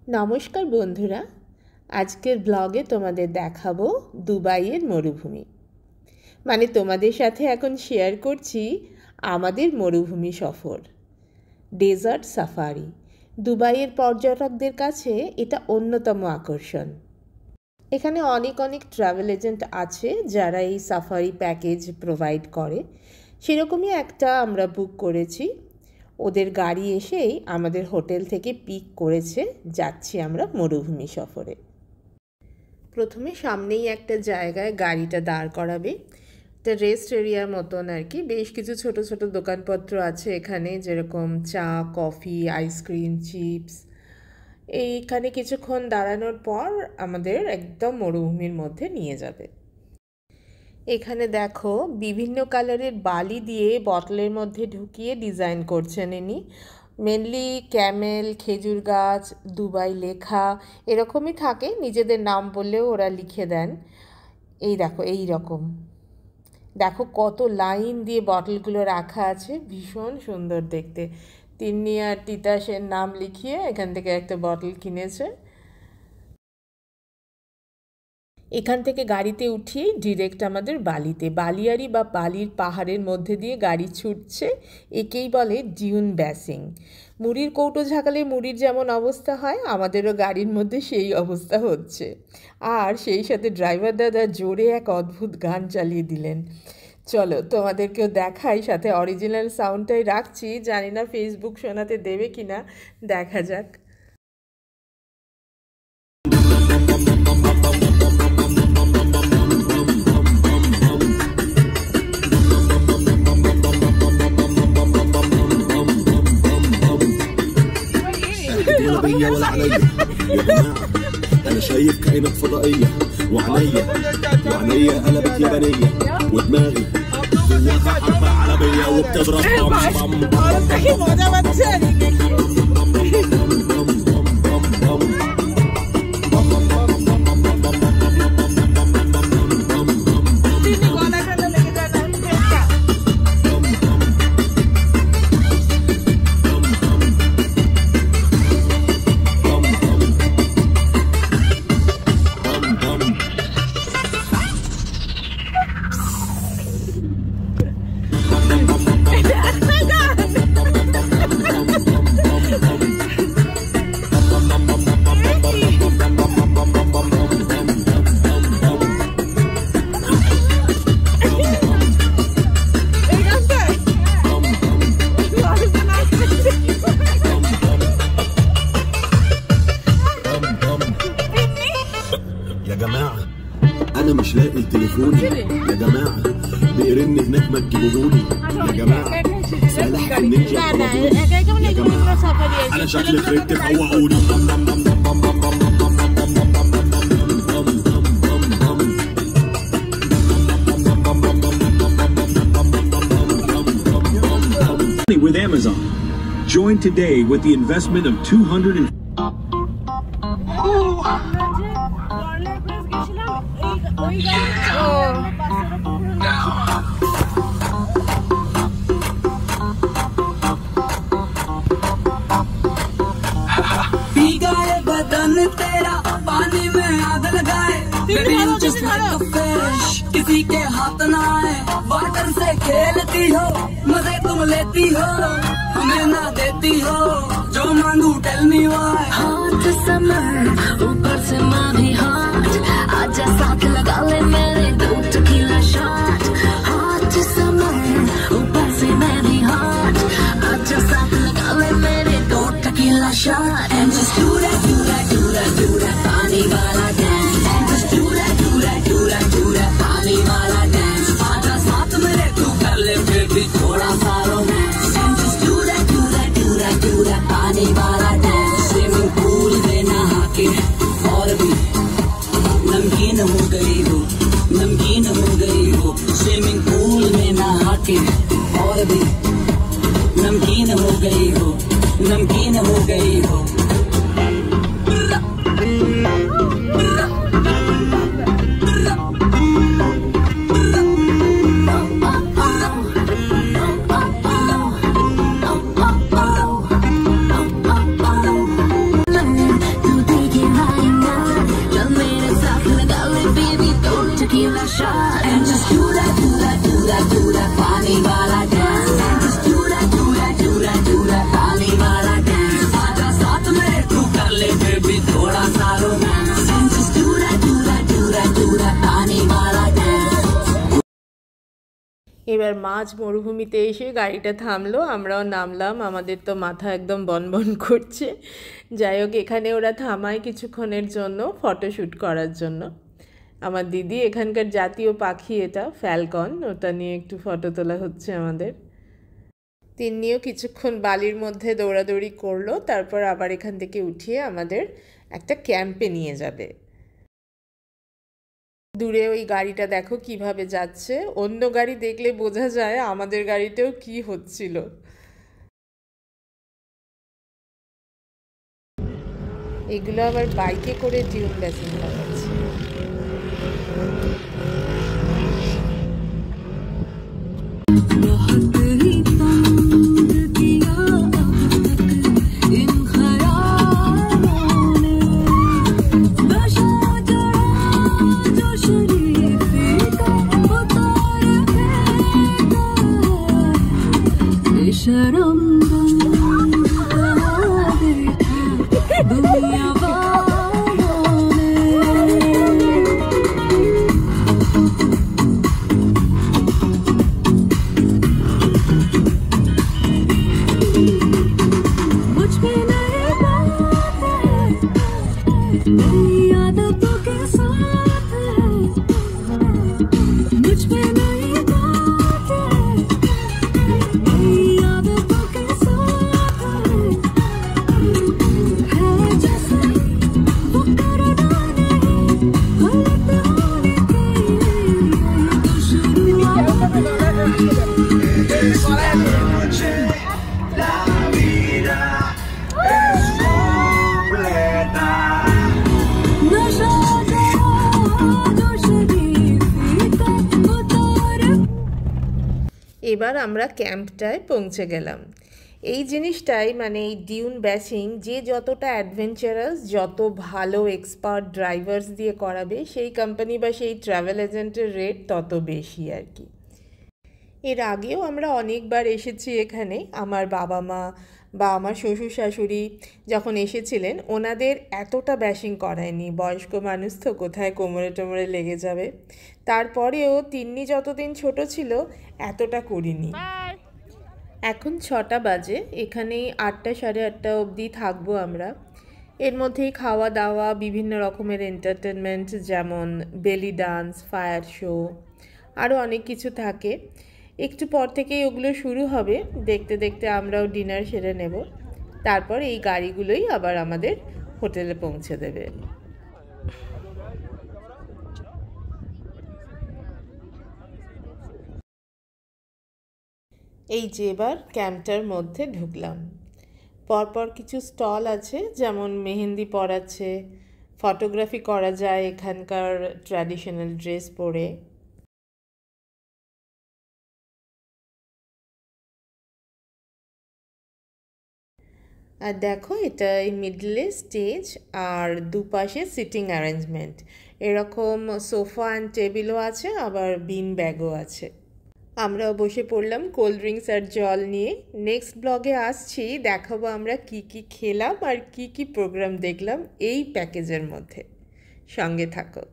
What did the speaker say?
নমস্কার বন্ধুরা, আজকের ব্লগে তোমাদের দেখাবো দুবাইয়ের মরুভূমি। মানে তোমাদের সাথে এখন শেয়ার করছি আমাদের মরুভূমি সফর, ডেজার্ট সাফারি। দুবাইয়ের পর্যটকদের কাছে এটা অন্যতম আকর্ষণ। এখানে অনেক ট্রাভেল এজেন্ট আছে যারা এই সাফারি প্যাকেজ প্রোভাইড করে। সেরকমই একটা আমরা বুক করেছি। ওদের গাড়ি এসেই আমাদের হোটেল থেকে পিক করেছে। যাচ্ছি আমরা মরুভূমি সফরে। প্রথমে সামনেই একটা জায়গায় গাড়িটা দাঁড় করাবে। এটা রেস্ট এরিয়ার মতন আর কি। বেশ কিছু ছোট ছোট দোকানপত্র আছে এখানে, যেরকম চা, কফি, আইসক্রিম, চিপস। এইখানে কিছুক্ষণ দাঁড়ানোর পর আমাদের একদম মরুভূমির মধ্যে নিয়ে যাবে। এখানে দেখো বিভিন্ন কালারের বালি দিয়ে বটলের মধ্যে ঢুকিয়ে ডিজাইন করছেন ইনি। মেনলি ক্যামেল, খেজুর গাছ, দুবাই লেখা এরকমই থাকে। নিজেদের নাম বললেও ওরা লিখে দেন। এই দেখো, এই রকম দেখো কত লাইন দিয়ে বটলগুলো রাখা আছে, ভীষণ সুন্দর দেখতে। তিন্নি আর তিতাসের নাম লিখিয়ে এখান থেকে একটা বটল কিনেছে। এখান থেকে গাড়িতে উঠিয়েই ডিরেক্ট আমাদের বালিতে, বালিয়ারি বা বালির পাহাড়ের মধ্যে দিয়ে গাড়ি ছুটছে। একেই বলে ডিউন ব্যাসিং। মুড়ির কৌটো ঝাঁকালে মুড়ির যেমন অবস্থা হয়, আমাদেরও গাড়ির মধ্যে সেই অবস্থা হচ্ছে। আর সেই সাথে ড্রাইভার দাদা জোরে এক অদ্ভুত গান চালিয়ে দিলেন। চলো তোমাদেরকেও দেখাই, সাথে অরিজিনাল সাউন্ডটাই রাখছি। জানি না ফেসবুক শোনাতে দেবে কিনা, দেখা যাক। بيا ولا عليا يا جماعة، أنا شايف كائنات فضائية وعينيا قلبت يابانية ودماغي جواها حرب عربية وبتضرب بام يا جماعة، أنا مش لاقي تليفوني يا جماعة، بيرن هناك ما تجيبوهولي يا جماعة، صالح النينجا طلبوني يا جماعة، أنا شكلي فرقت فوقوني. With Amazon. Join today with the investment of 200 बदन तेरा पानी में आग लगाए, किसी के हाथ ना आए। वाटर से खेलती हो, मजे तुम लेती हो, हमें ना देती हो, जो मांगू tell me why. Hot summer ऊपर से मैं भी हॉट, आजा साथ लगा ले मेरे दो टेकीला शॉट। हॉट समर ऊपर से मैं भी हॉट, आजा साथ लगा ले मेरे दो tequila shot. And just do that, do that, do that, do that पानी वाला dance। And just do that, do that, do that, do that पानी वाला dance। आजा साथ मेरे तू कर ले फिर भी थोड़ा सा romance. And just do that, do that, do that, do that पानी वाला dance। स्विमिंग पूल में नहा के और भी नमकीन हो गई हो, नमकीन हो गई हो। स्विमिंग पूल में नहा के और भी नमकीन हो गई हो, नमकीन हो गई हो। এবার মাঝ মরুভূমিতে এসে গাড়িটা থামলো, আমরাও নামলাম। আমাদের তো মাথা একদম বনবন করছে। যাই হোক, এখানে ওরা থামায় কিছুক্ষণের জন্য ফটোশ্যুট করার জন্য। আমার দিদি, এখানকার জাতীয় পাখি এটা ফ্যালকন, ওটা নিয়ে একটু ফটো তোলা হচ্ছে আমাদের। তিন্নিও কিছুক্ষণ বালির মধ্যে দৌড়াদৌড়ি করলো, তারপর আবার এখান থেকে উঠিয়ে আমাদের একটা ক্যাম্পে নিয়ে যাবে। দূরে ওই গাড়িটা দেখো কিভাবে যাচ্ছে। অন্য গাড়ি দেখলে বোঝা যায় আমাদের গাড়িতেও কি হচ্ছিল। এগুলো আবার বাইকে করে ডিউন বেসিং লাগাচ্ছে। এবার আমরা ক্যাম্পটায় পৌঁছে গেলাম। এই জিনিসটাই মানে এই ডিউন বেসিং যে যতটা অ্যাডভেঞ্চারাস, যত ভালো এক্সপার্ট ড্রাইভার্স দিয়ে করাবে, সেই কোম্পানি বা সেই ট্রাভেল এজেন্টের রেট তত বেশি আর কি। এর আগেও আমরা অনেকবার এসেছি এখানে। আমার বাবা মা বা আমার শ্বশুর শাশুড়ি যখন এসেছিলেন, ওনাদের এতটা ব্যাশিং করায়নি। বয়স্ক মানুষ তো, কোথায় কোমরে টোমরে লেগে যাবে। তারপরেও তিন্নি যতদিন ছোট ছিল এতটা করিনি। এখন 6টা বাজে, এখানেই 8টা সাড়ে 8টা অবধি থাকবো আমরা। এর মধ্যেই খাওয়া দাওয়া, বিভিন্ন রকমের এন্টারটেনমেন্ট, যেমন বেলি ডান্স, ফায়ার শো, আরও অনেক কিছু থাকে। একটু পর থেকেই ওগুলো শুরু হবে। দেখতে দেখতে আমরাও ডিনার সেরে নেব। তারপর এই গাড়িগুলোই আবার আমাদের হোটেলে পৌঁছে দেবে। এই যে এবার ক্যাম্পটার মধ্যে ঢুকলাম। পরপর কিছু স্টল আছে, যেমন মেহেন্দি পরাচ্ছে, ফটোগ্রাফি করা যায় এখানকার ট্র্যাডিশনাল ড্রেস পরে। আর দেখো, এটা এই মিডলে স্টেজ আর দুপাশে সিটিং অ্যারেঞ্জমেন্ট। এরকম সোফা অ্যান্ড টেবিলও আছে, আবার বিন ব্যাগও আছে। আমরাও বসে পড়লাম কোল্ড ড্রিঙ্কস আর জল নিয়ে। নেক্সট ব্লগে আসছি, দেখাবো আমরা কি কি খেলাম আর কি কি প্রোগ্রাম দেখলাম এই প্যাকেজের মধ্যে। সঙ্গে থাকো।